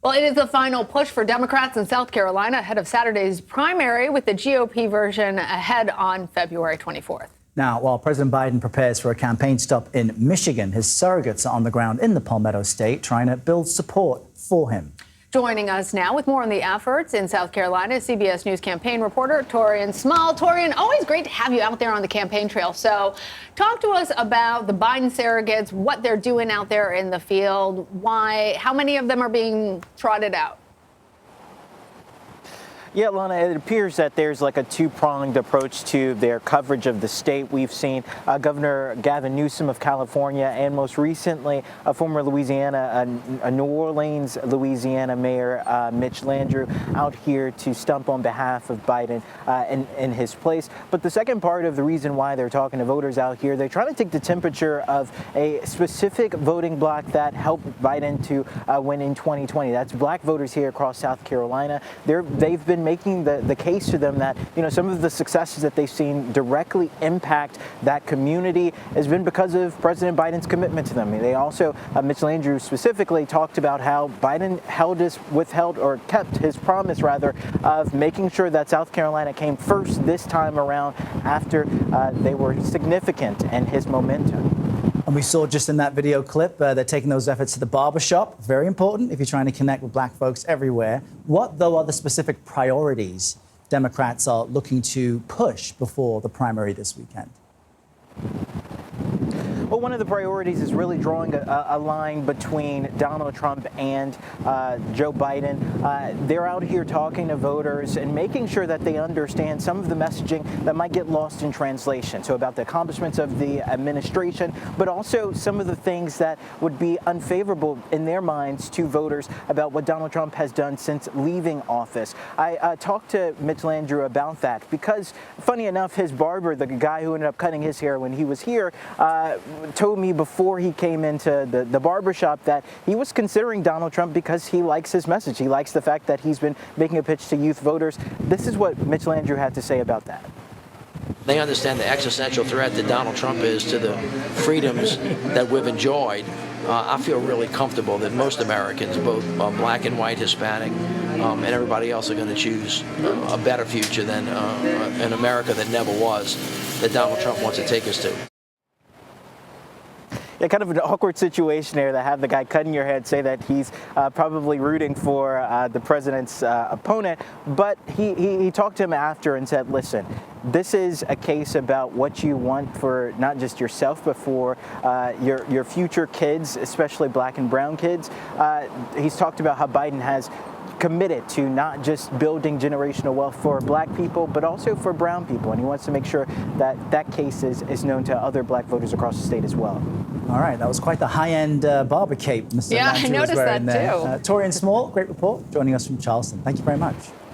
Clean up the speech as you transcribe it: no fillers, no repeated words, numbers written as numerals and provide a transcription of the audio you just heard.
Well, it is the final push for Democrats in South Carolina ahead of Saturday's primary, with the GOP version ahead on February 24th. Now, while President Biden prepares for a campaign stop in Michigan, his surrogates are on the ground in the Palmetto State trying to build support for him. Joining us now with more on the efforts in South Carolina, CBS News campaign reporter Taurean Small. Taurean, always great to have you out there on the campaign trail. So talk to us about the Biden surrogates, what they're doing out there in the field, why, how many of them are being trotted out? Yeah, Lana, it appears that there's like a two-pronged approach to their coverage of the state. We've seen Governor Gavin Newsom of California and most recently a former Louisiana, New Orleans, Louisiana Mayor Mitch Landrieu out here to stump on behalf of Biden in his place. But the second part of the reason why they're talking to voters out here, they're trying to take the temperature of a specific voting bloc that helped Biden to win in 2020. That's black voters here across South Carolina. They've been making the case to them that, you know, some of the successes that they've seen directly impact that community has been because of President Biden's commitment to them. They also, Mitch Landrieu specifically, talked about how Biden kept his promise, rather, of making sure that South Carolina came first this time around after they were significant in his momentum. And we saw just in that video clip, they're taking those efforts to the barbershop. Very important if you're trying to connect with black folks everywhere. What, though, are the specific priorities Democrats are looking to push before the primary this weekend? Well, one of the priorities is really drawing a line between Donald Trump and Joe Biden. They're out here talking to voters and making sure that they understand some of the messaging that might get lost in translation. So about the accomplishments of the administration, but also some of the things that would be unfavorable in their minds to voters about what Donald Trump has done since leaving office. I talked to Mitch Landrieu about that because, funny enough, his barber, the guy who ended up cutting his hair when he was here, told me before he came into the barbershop that he was considering Donald Trump because he likes his message. He likes the fact that he's been making a pitch to youth voters. This is what Mitch Landrieu had to say about that. They understand the existential threat that Donald Trump is to the freedoms that we've enjoyed. I feel really comfortable that most Americans, both black and white, Hispanic, and everybody else, are going to choose a better future than an America that never was, that Donald Trump wants to take us to. Yeah, kind of an awkward situation there to have the guy cutting your head say that he's probably rooting for the president's opponent. But he talked to him after and said, listen, this is a case about what you want for not just yourself, but for your future kids, especially black and brown kids. He's talked about how Biden has committed to not just building generational wealth for black people, but also for brown people. And he wants to make sure that that case is known to other black voters across the state as well. All right, that was quite the high-end barber cape Mr. Yeah, Landrieu I noticed was wearing that there. too. Taurean Small, great report, joining us from Charleston. Thank you very much.